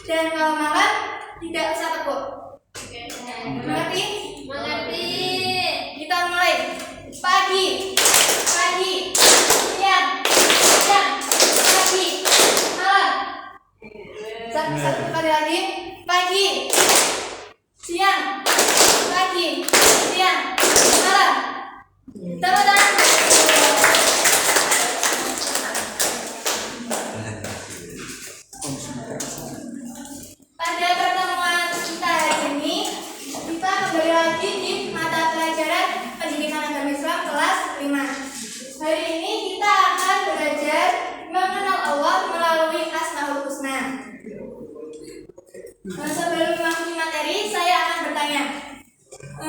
Dan kalau malam tidak usah tekuk. Mengerti? Mengerti. Kita mulai. Pagi, siang, pagi, malam. Satu kali lagi. Pagi, siang, malam. Tepuk tangan. Pada pertemuan kita hari ini, kita kembali lagi di mata pelajaran Pendidikan Agama Islam kelas 5. Hari ini kita akan belajar mengenal Allah melalui Asmaul Husna. Sebelum memasuki materi, saya akan bertanya,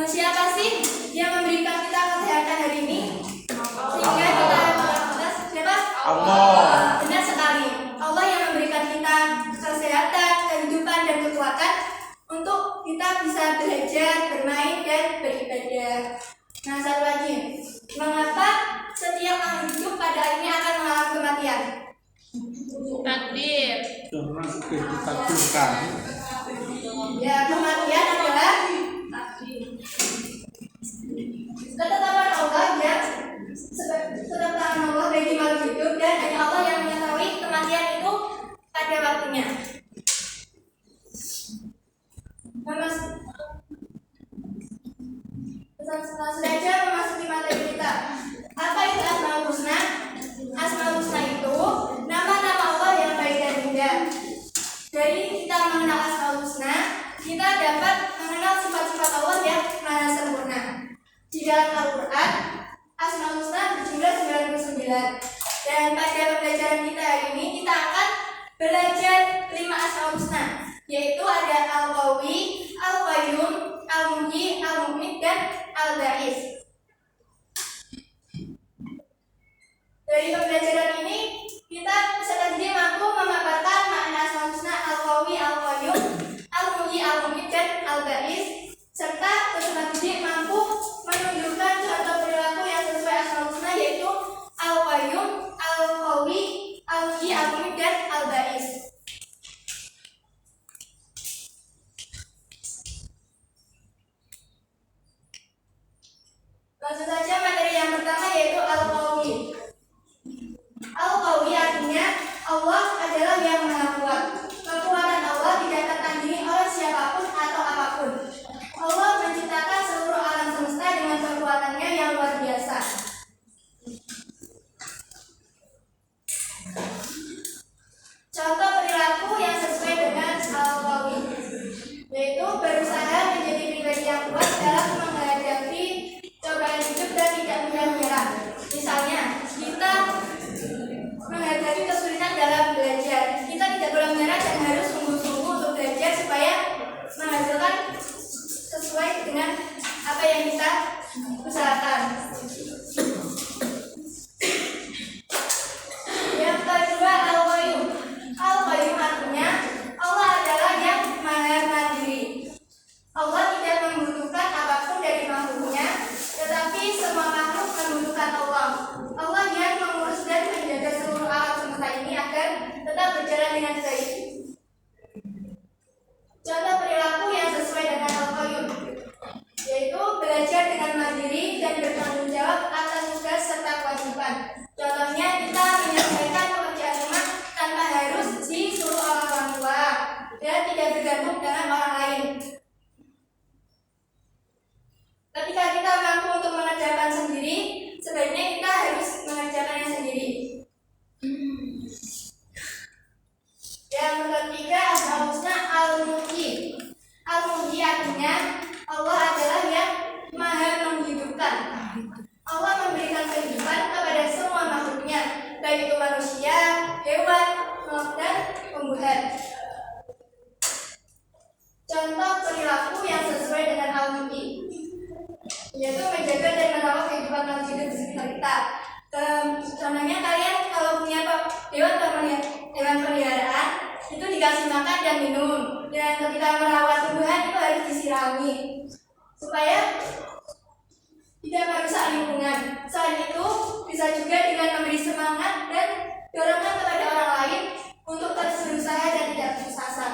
siapa sih yang memberikan kita kesehatan hari ini? Sehingga kita beraktivitas. Siapa? Allah. Benar sekali. Allah yang memberikan kita kesehatan, kehidupan, dan kekuatan untuk kita bisa belajar, bermain, dan beribadah. Nah, satu lagi, mengapa setiap makhluk hidup pada akhirnya akan mengalami kematian? Takdir. Karena ditakdirkan. Ya, kematian adalah ketetapan Allah yang ketetapan Allah bagi makhluk hidup, dan hanya Allah yang mengetahui kematian itu pada waktunya. Langsung saja memasuki materi kita. Apa itu Asmaul Husna? Asmaul Husna itu nama-nama Allah yang baik dan indah. Dari kita mengenal Asmaul Husna, kita dapat mengenal sifat-sifat Allah yang maha sempurna. Di dalam Al-Quran, Asmaul Husna berjumlah 99. Dan pada pembelajaran kita hari ini, kita akan belajar 5 Asmaul Husna, yaitu ada Al-Qawi, Al-Qayyum, Al-Muhyi, Al-Mumit, dan Al-Ba'is. Dari pembelajaran ini, kita peserta didik mampu memaparkan makna Asmaul Husna Al-Qawi, Al-Qayyum, Al-Muhyi, Al-Mumit, dan Al-Ba'is, serta peserta didik mampu menunjukkan contoh perilaku yang sesuai Asmaul Husna, yaitu Al-Qayyum, Al-Qawi, Al-Muhyi, Al-Mumit, dan Al-Ba'is. Langsung saja materi yang pertama, yaitu Al-Qawi. Al-Qawi artinya Allah adalah yang maha kuat. Kekuatan Allah tidak tertandingi oleh siapapun atau apapun. Allah menciptakan seluruh alam semesta dengan kekuatannya yang luar biasa. Contoh perilaku yang sesuai dengan Al-Qawi, yaitu berusaha menjadi pribadi yang kuat dalam menghadapi cobaan hidup dan tidak mudah menyerah. Misalnya, kita menghadapi kesulitan dalam belajar, kita tidak boleh menyerah dan harus sungguh-sungguh untuk belajar supaya menghasilkan sesuai dengan apa yang kita usahakan. Yang kedua, Al-Qayyum. Al-Qayyum artinya Allah adalah yang maha mandiri. Allah tidak membutuhkan apapun dari makhluknya, tetapi semua makhluk membutuhkan Allah. Allah yang mengurus dan menjaga seluruh alam semesta ini agar tetap berjalan dengan baik. Contoh perilaku yang sesuai dengan Al-Qayyum, yaitu belajar dengan mandiri dan bertanggung jawab atas tugas serta kewajiban. Contohnya, kita menyelesaikan pekerjaan rumah tanpa harus disuruh oleh orang tua dan tidak bergantung dengan orang lain. Ketika kita mampu untuk mengerjakan sendiri, sebaiknya kita harus mengerjakannya sendiri. Yang ketiga, Asmaul Husna Al-Muhyi. Al-Muhyi artinya Allah adalah yang maha menghidupkan. Allah memberikan kehidupan kepada semua makhluknya, baik itu manusia, hewan, dan tumbuhan. Contoh perilaku yang sesuai dengan Al-Muhyi, yaitu menjaga dan merawat kehidupan makhluk hidup di sekitar kita. Contohnya, kalian kalau punya hewan peliharaan, itu dikasih makan dan minum, dan ketika merawat tumbuhan itu harus disirami supaya tidak merusak lingkungan. Selain itu, bisa juga dengan memberi semangat dan dorongan kepada orang lain untuk terus berusaha dan tidak putus asa.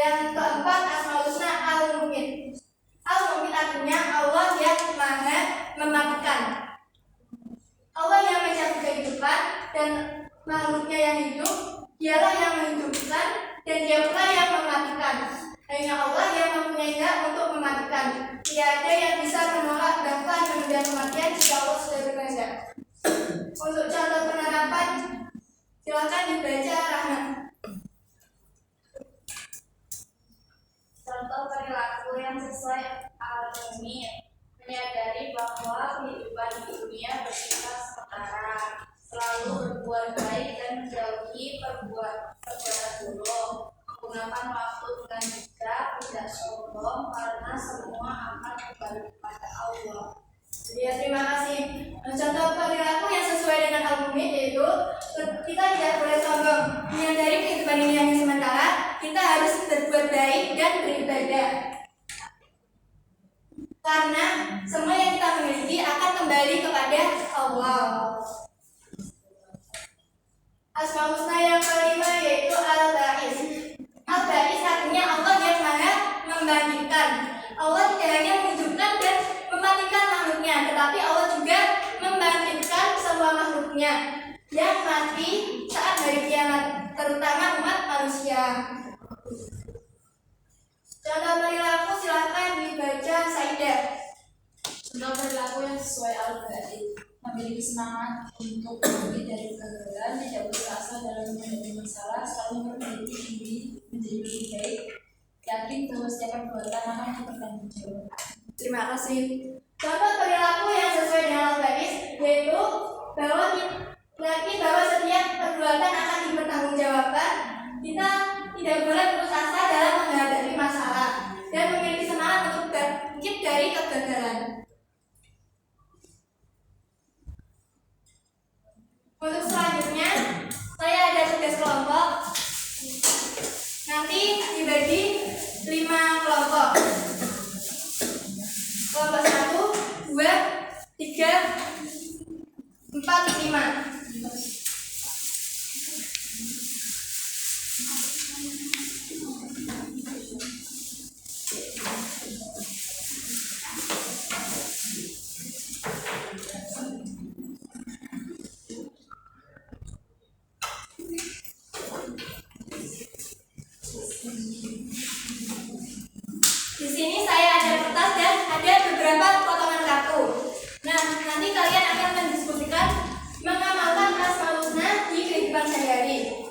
Yang keempat, Asmaul Husna Al-Mumit. Al-Mumit artinya Allah yang maha mematikan. Allah yang mencabut kehidupan dan makhluknya yang hidup, dialah yang menghidupkan dan dia pula yang mematikan. Hanya Allah yang mempunyai hak untuk mematikan. Tiada yang bisa menolak bahkan menunda kematian jika Allah sudah berkehendak. Untuk contoh penerapan, silakan dibaca Rahmat. Contoh perilaku yang sesuai al-mumit, menyadari bahwa kehidupan di dunia bersifat sementara, selalu berbuat baik dan menjauhi perbuatan buruk, menggunakan waktu dengan bijak, tidak sombong karena semua akan kembali kepada Allah. Ya, terima kasih. Contoh perilaku yang sesuai dengan al-mumit yaitu kita tidak boleh sombong. Menyadari kehidupan ini hanya sementara, kita harus berbuat baik dan beribadah. Karena semua yang kita miliki akan kembali kepada Allah. Asmaul Husna yang kelima yaitu Al-Ba'is. Al-Ba'is artinya Allah yang maha membangkitkan. Allah tidak hanya menghidupkan dan mematikan makhluknya, tetapi Allah juga membangkitkan semua makhluknya yang mati saat hari kiamat, terutama umat manusia. Contoh perilaku silakan dibaca Saidah. Contoh perilaku yang sesuai al-ba'id, memiliki semangat untuk lebih dari kegagalan, tidak putus asa dalam menghadapi masalah, selalu memiliki diri menjadi lebih baik, yakin bahwa setiap perbuatan akan bertanggung. Terima kasih. Contoh perilaku yang sesuai dengan al-ba'is yaitu bahwa yakin bahwa setiap perbuatan akan dipertanggungjawabkan. Kita tidak boleh putus asa dalam menghadapi masalah dan memiliki semangat untuk bangkit dari kegagalan. Untuk selanjutnya, saya ada tugas kelompok. Nanti dibagi 5 kelompok. Kelompok 1, 2, 3, 4, 5. Di sini saya ada kertas dan ada beberapa potongan kartu. Nah, nanti kalian akan mendiskusikan mengamalkan Asmaul Husna di kehidupan sehari-hari.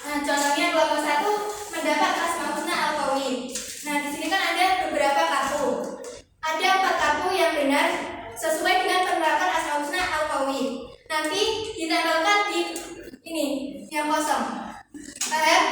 Nah, contohnya kelompok 1 mendapat Asmaul Husna Al-Qawi. Nah, di sini kan ada beberapa kartu. Ada 4 kartu yang benar sesuai dengan penerapan Asmaul Husna Al-Qawi. Nanti ditempelkan di ini yang kosong. Paham?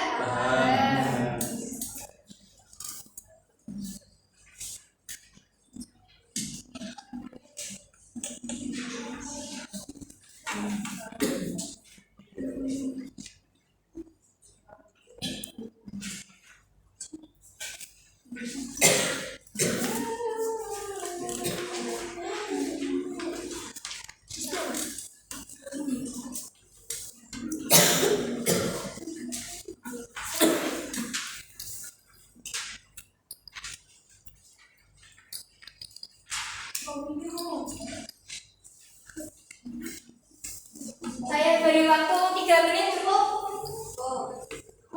Saya beri waktu 3 menit cukup.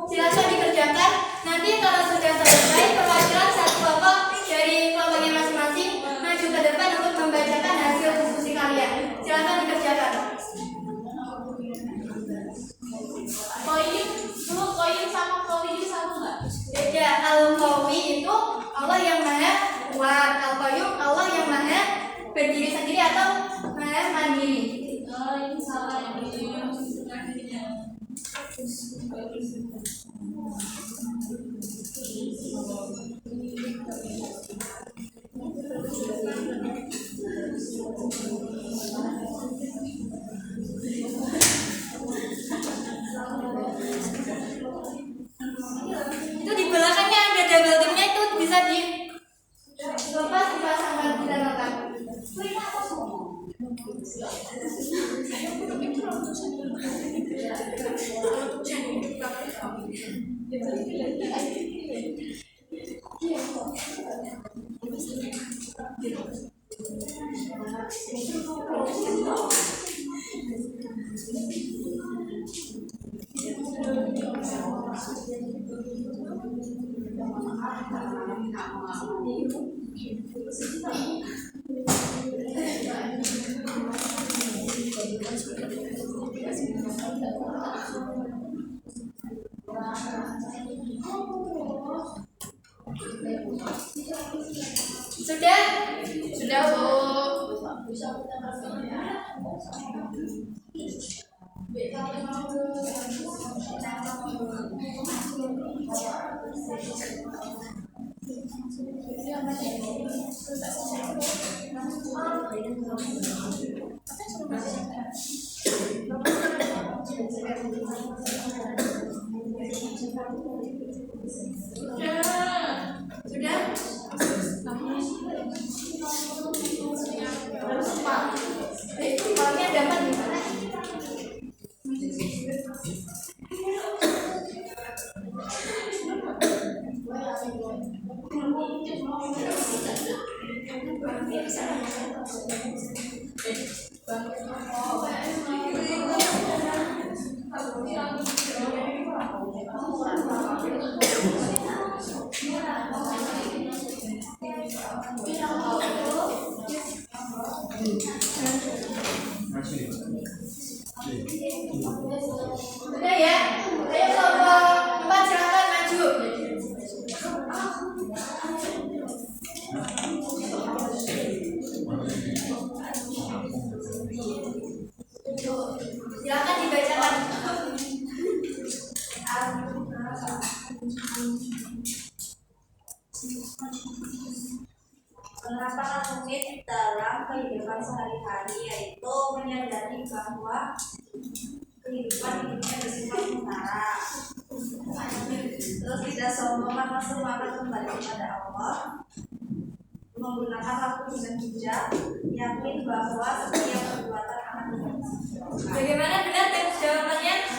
Silakan dikerjakan. Nanti kalau sudah selesai, perwakilan satu kelompok dari kelompoknya masing-masing maju ke depan untuk membacakan hasil diskusi kalian. Silakan dikerjakan. Koin sama qawi sama nggak? Beda. Al-Qawi itu Allah yang maha kuat. Al-Qayyum Allah yang maha berdiri sendiri atau maha mandiri. Ini salah yang ini. Itu di belakangnya ada double timnya, itu bisa dilepas, dipasangkan di dalam. Sudah? Sudah, Bu. Sudah? Kepalanya dapat di mana? Sudah ya? Ayo kelompok 4 silakan maju. Silakan dibacakan. Penerapan rumit dalam kehidupan sehari-hari yaitu menyadari bahwa kehidupan hidupnya bersifat sementara. Terus tidak sombong karena semangat kembali kepada Allah. Menggunakan waktu dengan bijak, yakin bahwa setiap perbuatan akan dibalas. Bagaimana, benar jawabannya?